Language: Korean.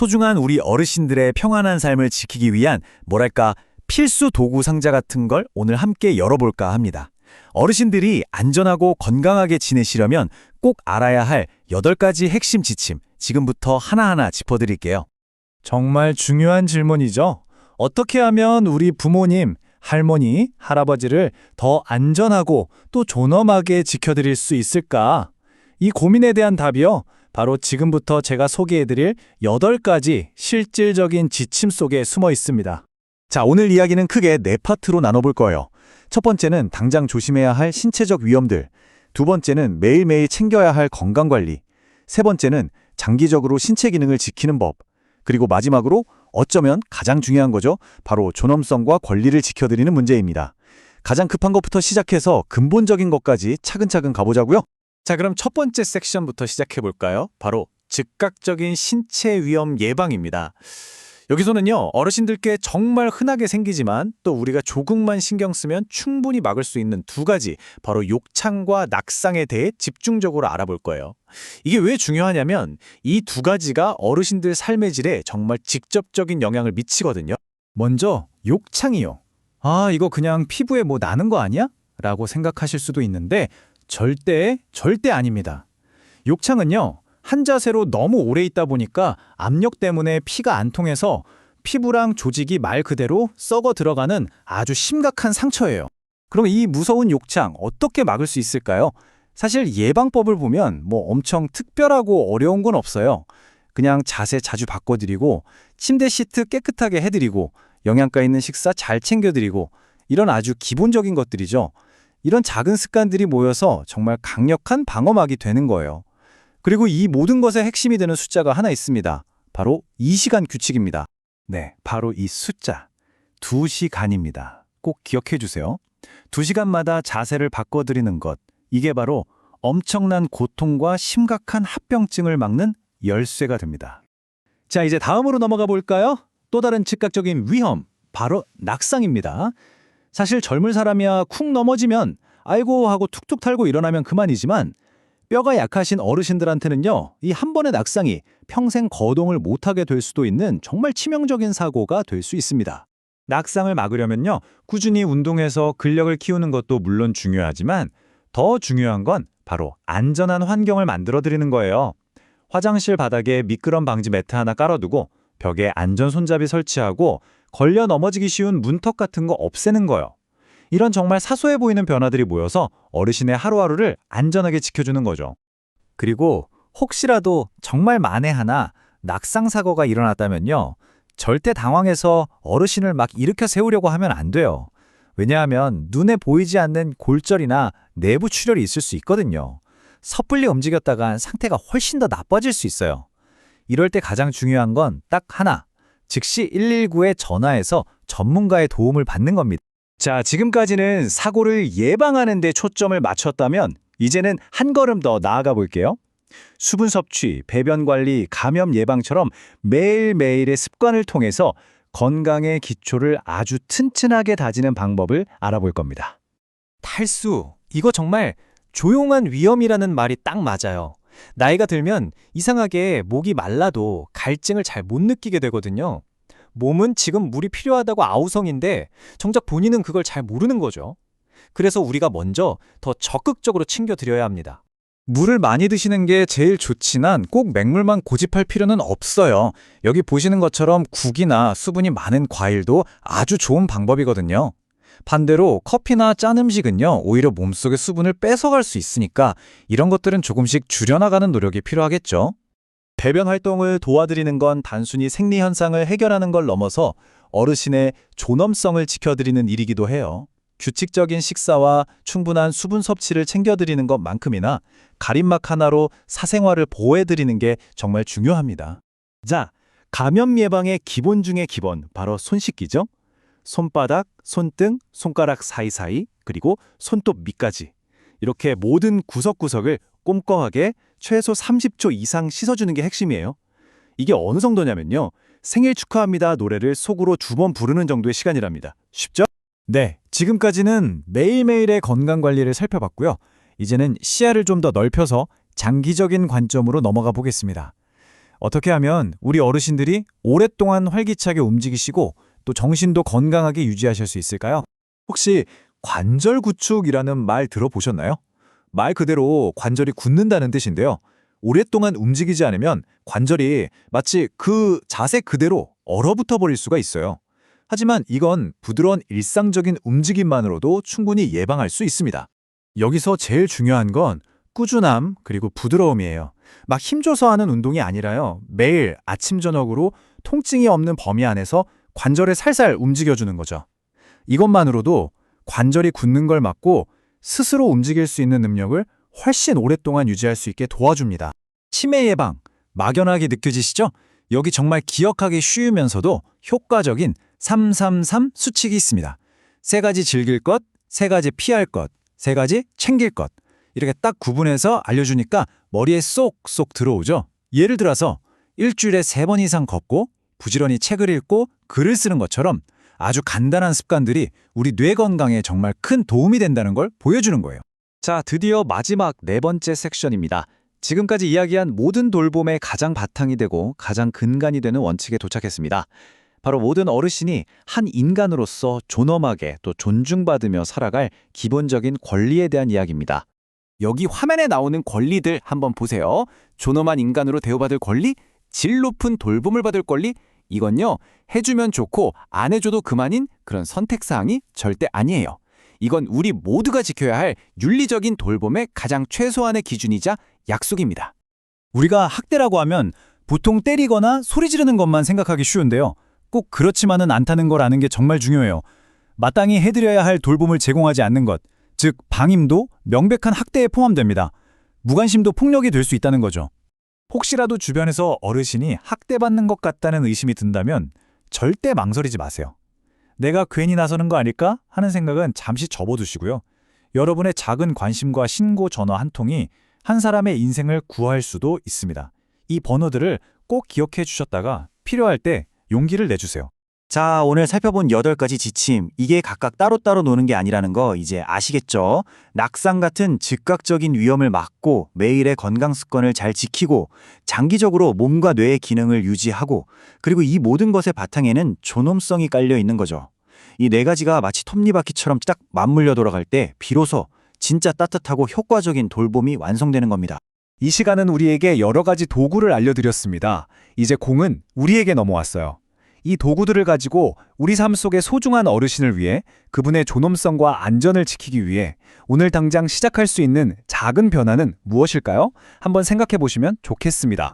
소중한 우리 어르신들의 평안한 삶을 지키기 위한 뭐랄까 필수 도구 상자 같은 걸 오늘 함께 열어볼까 합니다. 어르신들이 안전하고 건강하게 지내시려면 꼭 알아야 할 8가지 핵심 지침, 지금부터 하나하나 짚어드릴게요. 정말 중요한 질문이죠. 어떻게 하면 우리 부모님, 할머니, 할아버지를 더 안전하고 또 존엄하게 지켜드릴 수 있을까? 이 고민에 대한 답이요. 바로 지금부터 제가 소개해드릴 8가지 실질적인 지침 속에 숨어 있습니다. 자, 오늘 이야기는 크게 4파트로 나눠볼 거예요. 첫 번째는 당장 조심해야 할 신체적 위험들, 두 번째는 매일매일 챙겨야 할 건강관리, 세 번째는 장기적으로 신체 기능을 지키는 법, 그리고 마지막으로 어쩌면 가장 중요한 거죠. 바로 존엄성과 권리를 지켜드리는 문제입니다. 가장 급한 것부터 시작해서 근본적인 것까지 차근차근 가보자고요. 자, 그럼 첫 번째 섹션부터 시작해볼까요? 바로 즉각적인 신체 위험 예방입니다. 여기서는요, 어르신들께 정말 흔하게 생기지만 또 우리가 조금만 신경 쓰면 충분히 막을 수 있는 2가지, 바로 욕창과 낙상에 대해 집중적으로 알아볼 거예요. 이게 왜 중요하냐면 이 2가지가 어르신들 삶의 질에 정말 직접적인 영향을 미치거든요. 먼저 욕창이요. 아, 이거 그냥 피부에 뭐 나는 거 아니야? 라고 생각하실 수도 있는데 절대 아닙니다. 욕창은요, 한 자세로 너무 오래 있다 보니까 압력 때문에 피가 안 통해서 피부랑 조직이 말 그대로 썩어 들어가는 아주 심각한 상처예요. 그럼 이 무서운 욕창 어떻게 막을 수 있을까요? 사실 예방법을 보면 뭐 엄청 특별하고 어려운 건 없어요. 그냥 자세 자주 바꿔드리고 침대 시트 깨끗하게 해드리고 영양가 있는 식사 잘 챙겨드리고 이런 아주 기본적인 것들이죠. 이런 작은 습관들이 모여서 정말 강력한 방어막이 되는 거예요. 그리고 이 모든 것의 핵심이 되는 숫자가 하나 있습니다. 바로 2시간 규칙입니다. 네, 바로 이 숫자 2시간입니다. 꼭 기억해 주세요. 2시간마다 자세를 바꿔드리는 것, 이게 바로 엄청난 고통과 심각한 합병증을 막는 열쇠가 됩니다. 자, 이제 다음으로 넘어가 볼까요? 또 다른 즉각적인 위험, 바로 낙상입니다. 사실 젊은 사람이야 쿵 넘어지면 아이고 하고 툭툭 탈고 일어나면 그만이지만 뼈가 약하신 어르신들한테는요, 이 한 번의 낙상이 평생 거동을 못하게 될 수도 있는 정말 치명적인 사고가 될 수 있습니다. 낙상을 막으려면요, 꾸준히 운동해서 근력을 키우는 것도 물론 중요하지만 더 중요한 건 바로 안전한 환경을 만들어드리는 거예요. 화장실 바닥에 미끄럼 방지 매트 하나 깔아두고 벽에 안전 손잡이 설치하고 걸려 넘어지기 쉬운 문턱 같은 거 없애는 거예요. 이런 정말 사소해 보이는 변화들이 모여서 어르신의 하루하루를 안전하게 지켜주는 거죠. 그리고 혹시라도 정말 만에 하나 낙상 사고가 일어났다면요, 절대 당황해서 어르신을 막 일으켜 세우려고 하면 안 돼요. 왜냐하면 눈에 보이지 않는 골절이나 내부 출혈이 있을 수 있거든요. 섣불리 움직였다간 상태가 훨씬 더 나빠질 수 있어요. 이럴 때 가장 중요한 건 딱 하나, 즉시 119에 전화해서 전문가의 도움을 받는 겁니다. 자, 지금까지는 사고를 예방하는 데 초점을 맞췄다면 이제는 한 걸음 더 나아가 볼게요. 수분 섭취, 배변 관리, 감염 예방처럼 매일매일의 습관을 통해서 건강의 기초를 아주 튼튼하게 다지는 방법을 알아볼 겁니다. 탈수, 이거 정말 조용한 위험이라는 말이 딱 맞아요. 나이가 들면 이상하게 목이 말라도 갈증을 잘 못 느끼게 되거든요. 몸은 지금 물이 필요하다고 아우성인데 정작 본인은 그걸 잘 모르는 거죠. 그래서 우리가 먼저 더 적극적으로 챙겨드려야 합니다. 물을 많이 드시는 게 제일 좋지만 꼭 맹물만 고집할 필요는 없어요. 여기 보시는 것처럼 국이나 수분이 많은 과일도 아주 좋은 방법이거든요. 반대로 커피나 짠 음식은요, 오히려 몸속의 수분을 뺏어갈 수 있으니까 이런 것들은 조금씩 줄여나가는 노력이 필요하겠죠. 배변 활동을 도와드리는 건 단순히 생리 현상을 해결하는 걸 넘어서 어르신의 존엄성을 지켜드리는 일이기도 해요. 규칙적인 식사와 충분한 수분 섭취를 챙겨드리는 것만큼이나 가림막 하나로 사생활을 보호해드리는 게 정말 중요합니다. 자, 감염 예방의 기본 중의 기본, 바로 손 씻기죠? 손바닥, 손등, 손가락 사이사이, 그리고 손톱 밑까지. 이렇게 모든 구석구석을 꼼꼼하게 최소 30초 이상 씻어주는 게 핵심이에요. 이게 어느 정도냐면요, 생일 축하합니다 노래를 속으로 2번 부르는 정도의 시간이랍니다. 쉽죠? 네, 지금까지는 매일매일의 건강관리를 살펴봤고요. 이제는 시야를 좀 더 넓혀서 장기적인 관점으로 넘어가 보겠습니다. 어떻게 하면 우리 어르신들이 오랫동안 활기차게 움직이시고 또 정신도 건강하게 유지하실 수 있을까요? 혹시 관절 구축이라는 말 들어보셨나요? 말 그대로 관절이 굳는다는 뜻인데요. 오랫동안 움직이지 않으면 관절이 마치 그 자세 그대로 얼어붙어 버릴 수가 있어요. 하지만 이건 부드러운 일상적인 움직임만으로도 충분히 예방할 수 있습니다. 여기서 제일 중요한 건 꾸준함 그리고 부드러움이에요. 막 힘줘서 하는 운동이 아니라요. 매일 아침 저녁으로 통증이 없는 범위 안에서 관절을 살살 움직여주는 거죠. 이것만으로도 관절이 굳는 걸 막고 스스로 움직일 수 있는 능력을 훨씬 오랫동안 유지할 수 있게 도와줍니다. 치매 예방, 막연하게 느껴지시죠? 여기 정말 기억하기 쉬우면서도 효과적인 333 수칙이 있습니다. 3가지 즐길 것, 3가지 피할 것, 3가지 챙길 것. 이렇게 딱 구분해서 알려주니까 머리에 쏙쏙 들어오죠. 예를 들어서 일주일에 3번 이상 걷고 부지런히 책을 읽고 글을 쓰는 것처럼 아주 간단한 습관들이 우리 뇌 건강에 정말 큰 도움이 된다는 걸 보여주는 거예요. 자, 드디어 마지막 4번째 섹션입니다. 지금까지 이야기한 모든 돌봄의 가장 바탕이 되고 가장 근간이 되는 원칙에 도착했습니다. 바로 모든 어르신이 한 인간으로서 존엄하게 또 존중받으며 살아갈 기본적인 권리에 대한 이야기입니다. 여기 화면에 나오는 권리들 한번 보세요. 존엄한 인간으로 대우받을 권리, 질 높은 돌봄을 받을 권리, 이건요, 해주면 좋고 안 해줘도 그만인 그런 선택사항이 절대 아니에요. 이건 우리 모두가 지켜야 할 윤리적인 돌봄의 가장 최소한의 기준이자 약속입니다. 우리가 학대라고 하면 보통 때리거나 소리 지르는 것만 생각하기 쉬운데요. 꼭 그렇지만은 않다는 걸 아는 게 정말 중요해요. 마땅히 해드려야 할 돌봄을 제공하지 않는 것, 즉 방임도 명백한 학대에 포함됩니다. 무관심도 폭력이 될 수 있다는 거죠. 혹시라도 주변에서 어르신이 학대받는 것 같다는 의심이 든다면 절대 망설이지 마세요. 내가 괜히 나서는 거 아닐까 하는 생각은 잠시 접어두시고요. 여러분의 작은 관심과 신고 전화 한 통이 한 사람의 인생을 구할 수도 있습니다. 이 번호들을 꼭 기억해 주셨다가 필요할 때 용기를 내주세요. 자, 오늘 살펴본 8가지 지침, 이게 각각 따로따로 노는 게 아니라는 거 이제 아시겠죠? 낙상 같은 즉각적인 위험을 막고 매일의 건강 습관을 잘 지키고 장기적으로 몸과 뇌의 기능을 유지하고 그리고 이 모든 것의 바탕에는 존엄성이 깔려 있는 거죠. 이 4가지가 마치 톱니바퀴처럼 딱 맞물려 돌아갈 때 비로소 진짜 따뜻하고 효과적인 돌봄이 완성되는 겁니다. 이 시간은 우리에게 여러 가지 도구를 알려드렸습니다. 이제 공은 우리에게 넘어왔어요. 이 도구들을 가지고 우리 삶 속의 소중한 어르신을 위해 그분의 존엄성과 안전을 지키기 위해 오늘 당장 시작할 수 있는 작은 변화는 무엇일까요? 한번 생각해 보시면 좋겠습니다.